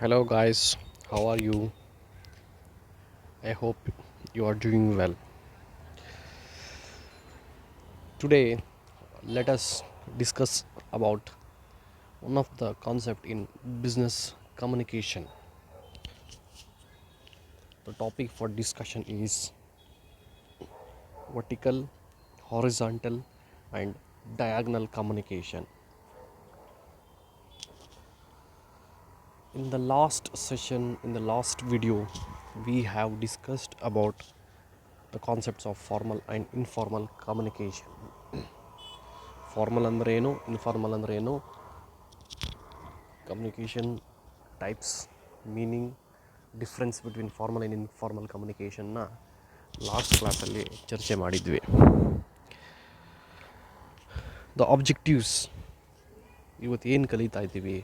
Hello, guys. How are you? I hope you are doing well. Today, let us discuss about one of the concept in business communication. The topic for discussion is vertical, horizontal, and diagonal communication. In the last session, in the last video, we have discussed about the concepts of formal and informal communication. Formal ಅಂದರೆ ಏನು, informal ಅಂದರೆ ಏನು, communication types, meaning, difference between formal and informal ಕಮ್ಯುನಿಕೇಷನ್ನ last ಕ್ಲಾಸಲ್ಲಿ ಚರ್ಚೆ ಮಾಡಿದ್ವಿ. The objectives, ಇವತ್ತು ಏನು ಕಲಿತಾ ಇದ್ದೀವಿ,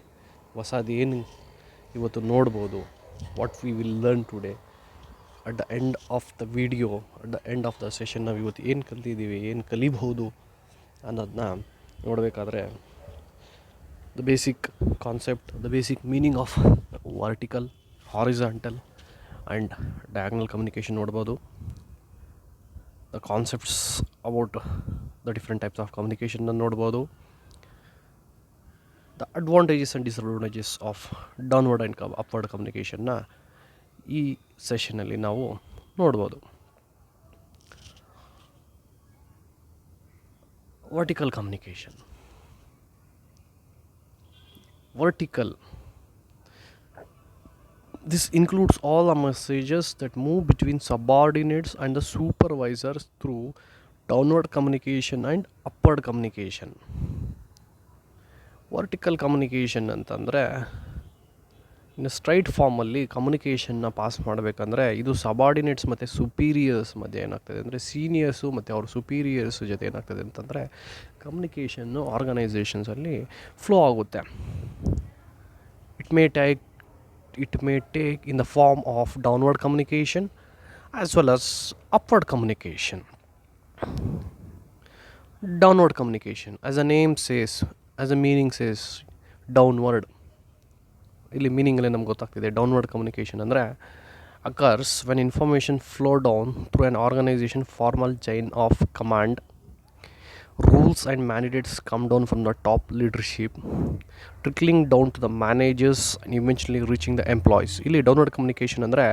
ಹೊಸದು ಏನು ಇವತ್ತು ನೋಡ್ಬೋದು, what we will learn today at the end of the video, at the end of the session ನಾವು ಇವತ್ತು ಏನು ಕಲಿತಿದ್ದೀವಿ, ಏನು ಕಲಿಬಹುದು ಅನ್ನೋದನ್ನ ನೋಡಬೇಕಾದ್ರೆ the basic concept, the basic meaning of vertical, horizontal and diagonal communication ನೋಡ್ಬೋದು. The concepts about the different types of communication ನೋಡ್ಬೋದು. The advantages and disadvantages of downward and upward communication ಈ ಸೆಷನಲ್ಲಿ ನಾವು ನೋಡ್ಬೋದು. Vertical communication. Vertical. This includes all the messages that move between subordinates and the supervisors through downward communication and upward communication. Vertical communication ಅಂತಂದರೆ ಇನ್ನು straight ಫಾರ್ಮಲ್ಲಿ ಕಮ್ಯುನಿಕೇಷನ್ನ pass ಮಾಡಬೇಕಂದ್ರೆ ಇದು subordinates ಮತ್ತು superiors ಮಧ್ಯೆ ಏನಾಗ್ತದೆ ಅಂದರೆ ಸೀನಿಯರ್ಸು ಮತ್ತು ಅವ್ರ ಸುಪೀರಿಯರ್ಸ್ ಜೊತೆ ಏನಾಗ್ತದೆ ಅಂತಂದರೆ ಕಮ್ಯುನಿಕೇಷನ್ನು ಆರ್ಗನೈಸೇಷನ್ಸಲ್ಲಿ ಫ್ಲೋ ಆಗುತ್ತೆ. It may take in the form of downward communication as well as upward communication. Downward communication, as the name says, as the meaning says, downward. ಇಲ್ಲಿ ಮೀನಿಂಗಲ್ಲೇ ನಮ್ಗೆ ಗೊತ್ತಾಗ್ತಿದೆ. ಡೌನ್ವರ್ಡ್ ಕಮ್ಯುನಿಕೇಷನ್ ಅಂದರೆ occurs when information flow down through an organisation formal chain of command. Rules and mandates come down from the top leadership, trickling down to the managers and eventually reaching the employees. ಇಲ್ಲಿ downward communication ಅಂದರೆ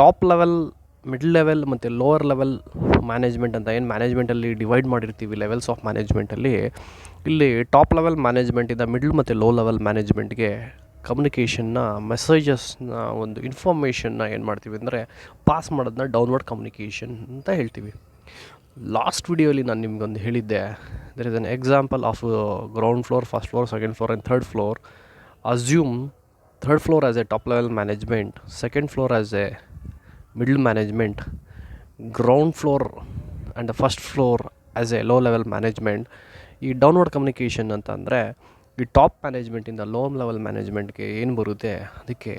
top level, middle level ಮತ್ತು lower level management ಅಂತ ಏನು ಮ್ಯಾನೇಜ್ಮೆಂಟಲ್ಲಿ divide ಮಾಡಿರ್ತೀವಿ levels of ಮ್ಯಾನೇಜ್ಮೆಂಟಲ್ಲಿ, ಇಲ್ಲಿ top level ಮ್ಯಾನೇಜ್ಮೆಂಟಿಂದ middle ಮತ್ತು low level ಮ್ಯಾನೇಜ್ಮೆಂಟ್ಗೆ ಕಮ್ಯುನಿಕೇಷನ್ನ, ಮೆಸೇಜಸ್ನ, ಒಂದು ಇನ್ಫಾರ್ಮೇಷನ್ನ ಏನು ಮಾಡ್ತೀವಿ ಅಂದರೆ ಪಾಸ್ ಮಾಡೋದನ್ನ ಡೌನ್ವರ್ಡ್ ಕಮ್ಯುನಿಕೇಷನ್ ಅಂತ ಹೇಳ್ತೀವಿ. ಲಾಸ್ಟ್ ವಿಡಿಯೋಲಿ ನಾನು ನಿಮ್ಗೊಂದು ಹೇಳಿದ್ದೆ, there is an example of ground floor, first floor, second floor and third floor. Assume third floor as a top level management, second floor as a middle management, ground floor and the first floor as a low level management. ಈ downward communication ಅಂತ ಅಂದರೆ ಈ top ಮ್ಯಾನೇಜ್ಮೆಂಟಿಂದ low level ಮ್ಯಾನೇಜ್ಮೆಂಟ್ಗೆ ಏನು ಬರುತ್ತೆ ಅದಕ್ಕೆ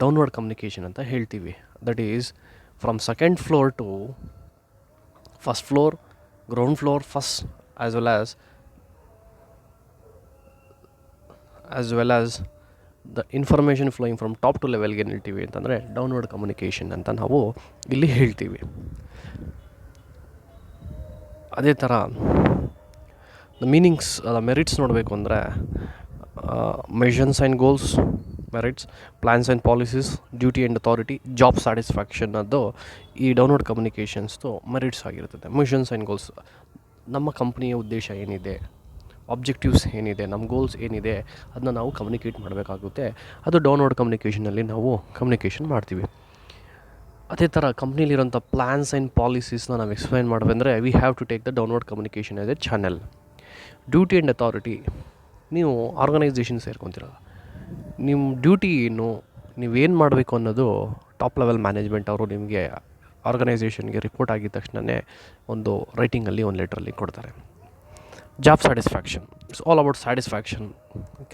downward communication ಅಂತ ಹೇಳ್ತೀವಿ. That is from second floor to first floor, ground floor first, as well as the information flowing from top to ಲೆವೆಲ್ಗೆ ಏನು ಹೇಳ್ತೀವಿ ಅಂತಂದರೆ ಡೌನ್ವರ್ಡ್ ಕಮ್ಯುನಿಕೇಷನ್ ಅಂತ ನಾವು ಇಲ್ಲಿ ಹೇಳ್ತೀವಿ. ಅದೇ ಥರ ದ ಮೀನಿಂಗ್ಸ್, ಮೆರಿಟ್ಸ್ ನೋಡಬೇಕು ಅಂದರೆ missions and goals, merits, plans and policies, duty and authority, job satisfaction ಅದು ಈ ಡೌನ್ವರ್ಡ್ ಕಮ್ಯುನಿಕೇಷನ್ಸ್ದು ಮೆರಿಟ್ಸ್ ಆಗಿರ್ತದೆ. ಮಿಷನ್ಸ್ ಆ್ಯಂಡ್ ಗೋಲ್ಸ್, ನಮ್ಮ ಕಂಪ್ನಿಯ ಉದ್ದೇಶ ಏನಿದೆ, ಆಬ್ಜೆಕ್ಟಿವ್ಸ್ ಏನಿದೆ, ನಮ್ಮ ಗೋಲ್ಸ್ ಏನಿದೆ ಅದನ್ನ ನಾವು ಕಮ್ಯುನಿಕೇಟ್ ಮಾಡಬೇಕಾಗುತ್ತೆ. ಅದು ಡೌನ್ವರ್ಡ್ ಕಮ್ಯುನಿಕೇಷನಲ್ಲಿ ನಾವು ಕಮ್ಯುನಿಕೇಷನ್ ಮಾಡ್ತೀವಿ. ಅದೇ ಥರ ಕಂಪ್ನೀಲಿರೋಂಥ ಪ್ಲ್ಯಾನ್ಸ್ ಆ್ಯಂಡ್ ಪಾಲಿಸೀಸ್ನ ನಾವು ಎಕ್ಸ್ಪ್ಲೈನ್ ಮಾಡಬೇಕಂದ್ರೆ we have to take the downward communication as a channel. Duty and authority, ನೀವು ಆರ್ಗನೈಸೇಷನ್ ಸೇರ್ಕೊತೀರ, ನಿಮ್ಮ ಡ್ಯೂಟಿ ಏನು, ನೀವೇನು ಮಾಡಬೇಕು ಅನ್ನೋದು ಟಾಪ್ ಲೆವೆಲ್ ಮ್ಯಾನೇಜ್ಮೆಂಟ್ ಅವರು ನಿಮಗೆ ಆರ್ಗನೈಸೇಷನ್ಗೆ ರಿಪೋರ್ಟ್ ಆಗಿದ ತಕ್ಷಣವೇ ಒಂದು ರೈಟಿಂಗಲ್ಲಿ, ಒಂದು ಲೆಟ್ರಲ್ಲಿ ಕೊಡ್ತಾರೆ. Job satisfaction, it's all about satisfaction.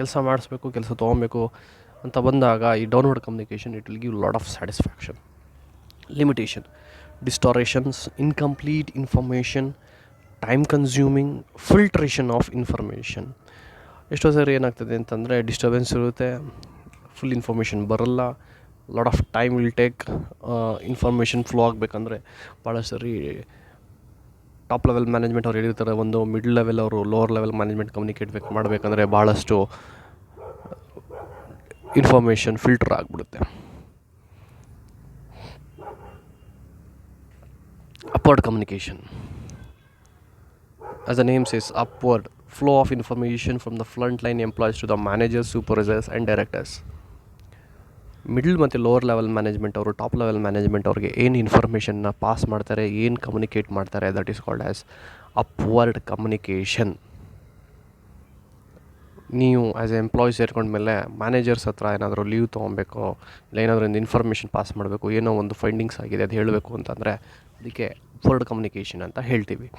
ಕೆಲಸ ಮಾಡಿಸ್ಬೇಕು, ಕೆಲಸ ತೊಗೊಬೇಕು ಅಂತ ಬಂದಾಗ ಈ downward communication it will give lot of satisfaction. Limitation, distortions, incomplete information, time consuming, filtration of information. ಎಷ್ಟೋ ಸರಿ ಏನಾಗ್ತದೆ ಅಂತಂದರೆ ಡಿಸ್ಟರ್ಬೆನ್ಸ್ ಇರುತ್ತೆ, ಫುಲ್ ಇನ್ಫಾರ್ಮೇಷನ್ ಬರಲ್ಲ. Lot of time will take. Information flow ಆಗಬೇಕಂದ್ರೆ ಭಾಳ ಸರಿ ಟಾಪ್ ಲೆವೆಲ್ ಮ್ಯಾನೇಜ್ಮೆಂಟ್ ಅವ್ರು ಹೇಳಿರ್ತಾರೆ, ಒಂದು ಮಿಡ್ಲ್ ಲೆವೆಲ್ ಅವರು ಲೋವರ್ ಲೆವೆಲ್ ಮ್ಯಾನೇಜ್ಮೆಂಟ್ ಕಮ್ಯುನಿಕೇಟ್ ಮಾಡಬೇಕಂದ್ರೆ ಭಾಳಷ್ಟು ಇನ್ಫಾರ್ಮೇಷನ್ ಫಿಲ್ಟರ್ ಆಗಿಬಿಡುತ್ತೆ. Upward communication. As the name says, upward flow of information from the frontline employees to the managers, supervisors and directors. Middle ಮತ್ತು lower level management ಅವರು top level management ಅವ್ರಿಗೆ ಏನು ಇನ್ಫಾರ್ಮೇಷನ್ನ pass ಮಾಡ್ತಾರೆ, ಏನು communicate ಮಾಡ್ತಾರೆ, that is called as upward communication. ನೀವು as A employee ಸೇರ್ಕೊಂಡ್ಮೇಲೆ managers ಹತ್ರ ಏನಾದರೂ ಲೀವ್ ತೊಗೊಬೇಕು, ಇಲ್ಲ ಏನಾದರೂ ಒಂದು ಇನ್ಫಾರ್ಮೇಷನ್ ಪಾಸ್ ಮಾಡಬೇಕು, ಏನೋ ಒಂದು ಫೈಂಡಿಂಗ್ಸ್ ಆಗಿದೆ ಅದು ಹೇಳಬೇಕು ಅಂತಂದರೆ ಅದಕ್ಕೆ ಅಪ್ವರ್ಡ್ ಕಮ್ಯುನಿಕೇಷನ್ ಅಂತ ಹೇಳ್ತೀವಿ.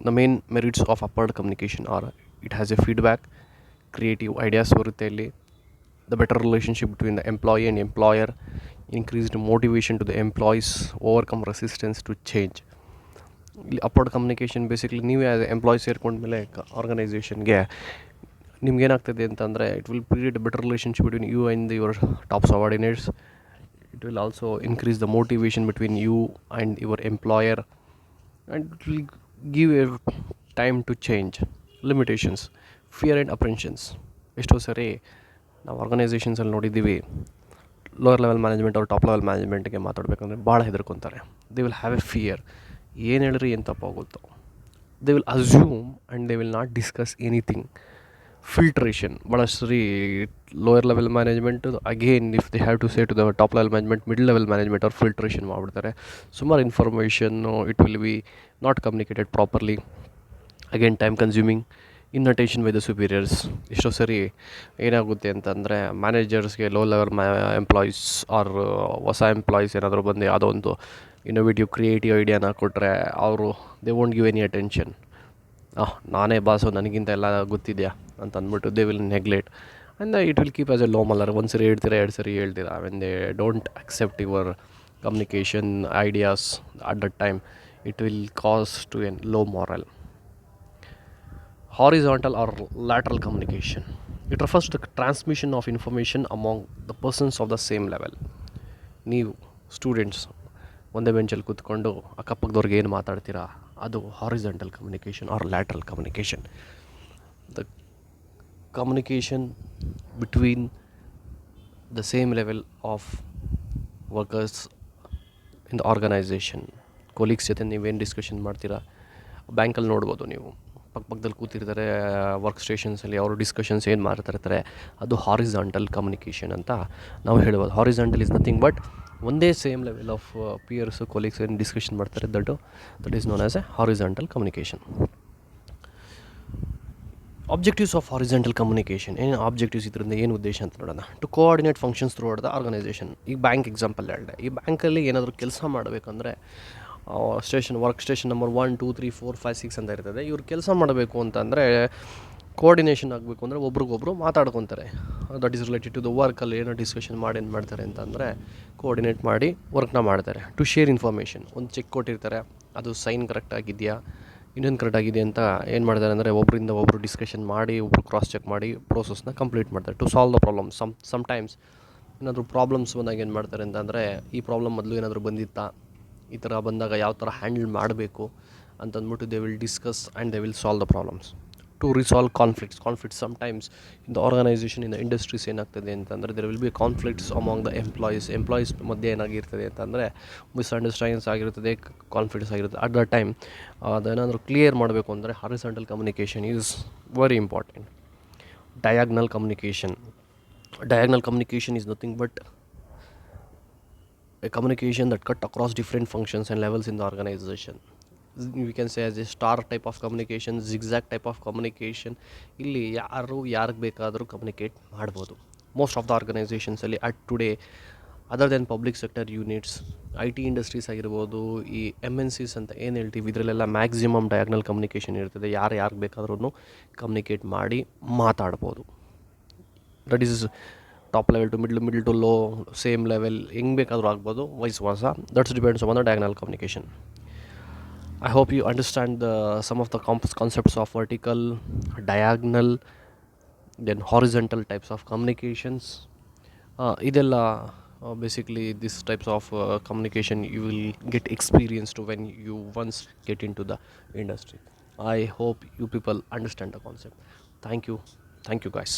The main merits of upward communication are it has a feedback, creative ideas ಬರುತ್ತೆ ಇಲ್ಲಿ, the better relationship between the employee and employer, increased motivation to the employees, overcome resistance to change. ಇಲ್ಲಿ upward communication basically ನೀವೇ as employees ಸೇರ್ಕೊಂಡ್ಮೇಲೆ ಆರ್ಗನೈಸೇಷನ್ಗೆ ನಿಮ್ಗೇನಾಗ್ತದೆ ಅಂತಂದರೆ it will create better relationship between you and your top subordinates. It will also increase the motivation between you and your employer, and it will give a time to change. Limitations, fear and apprehensions. ಎಷ್ಟೋ ಸರಿ ನಾವು ಆರ್ಗನೈಸೇಷನ್ಸಲ್ಲಿ ನೋಡಿದ್ದೀವಿ, lower level management ಅವ್ರು top level ಮ್ಯಾನೇಜ್ಮೆಂಟ್ಗೆ ಮಾತಾಡಬೇಕಂದ್ರೆ ಭಾಳ ಹೆದರ್ಕೊತಾರೆ. They will have a fear, ಏನು ಹೇಳಿರಿ ಏನು ತಪ್ಪಾಗುತ್ತೋ. They will assume and they will not discuss anything. Filtration ಭಾಳಷ್ಟು ಸರಿ lower level management again if they have to say to the top level management, middle level management ಅವ್ರು filtration ಮಾಡಿಬಿಡ್ತಾರೆ. ಸುಮಾರು ಇನ್ಫಾರ್ಮೇಷನ್ನು it will be not communicated properly, again time consuming, intimation by the superiors. ಎಷ್ಟೋ ಸರಿ ಏನಾಗುತ್ತೆ ಅಂತಂದರೆ ಮ್ಯಾನೇಜರ್ಸ್ಗೆ low level employees or ಹೊಸ ಎಂಪ್ಲಾಯೀಸ್ ಏನಾದರೂ ಬಂದು ಯಾವುದೋ ಒಂದು ಇನ್ನೋವೇಟಿವ್ ಕ್ರಿಯೇಟಿವ್ ಐಡಿಯಾನ ಕೊಟ್ಟರೆ ಅವರು they won't give any attention. ನಾನೇ ಬಾಸು, ನನಗಿಂತ ಎಲ್ಲ ಗೊತ್ತಿದೆಯಾ ಅಂತ ಅಂದ್ಬಿಟ್ಟು they will neglect and it will keep as a low morale. ಒಂದು ಸರಿ ಹೇಳ್ತೀರಾ, ಎರಡು ಸರಿ ಹೇಳ್ತೀರಾ, when they don't accept your communication ideas at that time, it will cause to an low morale. Horizontal or lateral communication. It refers to the transmission of information among the persons of the same level. ನೀವು students ಒಂದೇ ಬೆಂಚಲ್ಲಿ ಕೂತ್ಕೊಂಡು ಅಕ್ಕಪಕ್ಕದವ್ರಿಗೆ ಏನು ಮಾತಾಡ್ತೀರಾ, ಅದು horizontal communication or lateral communication. The communication between the same level of workers in the organisation. Colleagues ಜೊತೆ ನೀವೇನು ಡಿಸ್ಕಷನ್ ಮಾಡ್ತೀರಾ, ಬ್ಯಾಂಕಲ್ಲಿ ನೋಡ್ಬೋದು ನೀವು ಪಕ್ಕದಲ್ಲಿ ಕೂತಿರ್ತಾರೆ ವರ್ಕ್ ಸ್ಟೇಷನ್ಸಲ್ಲಿ, ಅವರು ಡಿಸ್ಕಷನ್ಸ್ ಏನು ಮಾಡ್ತಿರ್ತಾರೆ, ಅದು ಹಾರಿಜಾಂಟಲ್ ಕಮ್ಯುನಿಕೇಷನ್ ಅಂತ ನಾವು ಹೇಳ್ಬೋದು. ಹಾರಿಜಾಂಟಲ್ ಇಸ್ ನಥಿಂಗ್ ಬಟ್ ಒಂದೇ same level of peers colleagues ಏನು ಡಿಸ್ಕಷನ್ ಮಾಡ್ತಾರೆ, that is known as a horizontal communication. Objectives of horizontal communication. ಏನು ಆಬ್ಜೆಕ್ಟಿವ್ಸ್ ಇದರಿಂದ ಏನು ಉದ್ದೇಶ ಅಂತ ನೋಡೋಣ. To coordinate functions throughout the organisation. ಈಗ ಬ್ಯಾಂಕ್ ಎಕ್ಸಾಂಪಲ್ ಹೇಳಿದೆ, ಈ ಬ್ಯಾಂಕಲ್ಲಿ ಏನಾದರೂ ಕೆಲಸ ಮಾಡಬೇಕಂದ್ರೆ ವರ್ಕ್ ಸ್ಟೇಷನ್ ನಂಬರ್ 1 2 3 4 5 6 ಅಂತ ಇರ್ತದೆ. ಇವ್ರು ಕೆಲಸ ಮಾಡಬೇಕು ಅಂತಂದರೆ ಕೋಆರ್ಡಿನೇಷನ್ ಆಗಬೇಕು ಅಂದರೆ ಒಬ್ರಿಗೊಬ್ರು ಮಾತಾಡ್ಕೊತಾರೆ. That is related to the ವರ್ಕಲ್ಲಿ ಏನೋ ಡಿಸ್ಕಷನ್ ಮಾಡಿ ಏನು ಮಾಡ್ತಾರೆ ಅಂತಂದರೆ ಕೋಆರ್ಡಿನೇಟ್ ಮಾಡಿ ವರ್ಕ್ನ ಮಾಡ್ತಾರೆ. To share information. ಒಂದು ಚೆಕ್ ಕೊಟ್ಟಿರ್ತಾರೆ, ಅದು ಸೈನ್ ಕರೆಕ್ಟ್ ಆಗಿದೆಯಾ, ಇನ್ನೊಂದು ಕರೆಕ್ಟ್ ಆಗಿದೆ ಅಂತ ಏನು ಮಾಡ್ತಾರೆ ಅಂದರೆ ಒಬ್ಬರಿಂದ ಒಬ್ಬರು ಡಿಸ್ಕಷನ್ ಮಾಡಿ, ಒಬ್ಬರು ಕ್ರಾಸ್ ಚೆಕ್ ಮಾಡಿ ಪ್ರೋಸೆಸ್ನ ಕಂಪ್ಲೀಟ್ ಮಾಡ್ತಾರೆ. To solve the problem. Sometimes ಏನಾದರೂ ಪ್ರಾಬ್ಲಮ್ಸ್ ಬಂದಾಗ ಏನು ಮಾಡ್ತಾರೆ ಅಂತಂದರೆ ಈ ಪ್ರಾಬ್ಲಮ್ ಮೊದಲು ಏನಾದರೂ ಬಂದಿತ್ತಾ, ಈ ಥರ ಬಂದಾಗ ಯಾವ ಥರ ಹ್ಯಾಂಡಲ್ ಮಾಡಬೇಕು ಅಂತಂದ್ಬಿಟ್ಟು they will discuss and they will solve the problems. To resolve conflicts sometimes in the organisation, in the industries ಏನಾಗ್ತದೆ ಅಂತಂದರೆ there will be conflicts among the employees ಮಧ್ಯೆ ಏನಾಗಿರ್ತದೆ ಅಂತಂದರೆ ಮಿಸ್ಅಂಡರ್ಸ್ಟ್ಯಾಂಡಿಂಗ್ಸ್ ಆಗಿರ್ತದೆ, ಕಾನ್ಫ್ಲಿಕ್ಟ್ಸ್ ಆಗಿರುತ್ತೆ. ಅಟ್ ದ ಟೈಮ್ ಅದೇನಾದರೂ clear ಮಾಡಬೇಕು ಅಂದರೆ horizontal communication is very important. Diagonal communication is nothing but a communication that cut across different functions and levels in the organization. We can say as a star type of communication, zigzag type of communication. ಇಲ್ಲಿ ಯಾರಿಗೆ ಬೇಕಾದರೂ communicate ಮಾಡ್ಬೋದು. Most of the ಆರ್ಗನೈಸೇಷನ್ಸಲ್ಲಿ at today other than public sector units, IT industries ಆಗಿರ್ಬೋದು, ಈ MNCs ಅಂತ ಏನು ಹೇಳ್ತೀವಿ, ಇದರಲ್ಲೆಲ್ಲ ಮ್ಯಾಕ್ಸಿಮಮ್ ಡಯಾಗ್ನಲ್ ಕಮ್ಯುನಿಕೇಷನ್ ಇರ್ತದೆ. ಯಾರಿಗೆ ಬೇಕಾದ್ರೂ ಕಮ್ಯುನಿಕೇಟ್ ಮಾಡಿ ಮಾತಾಡ್ಬೋದು. That is top level to middle to low, same level, ಹೆಂಗೆ ಬೇಕಾದರೂ ಆಗ್ಬೋದು, vice versa. That's depends on the diagonal communication. I hope you understand some of the concepts of vertical, diagonal, then horizontal types of communications. ಇದೆಲ್ಲ basically these types of communication you will get experienced when you once get into the industry. I hope you people understand the concept. Thank you. Thank you guys.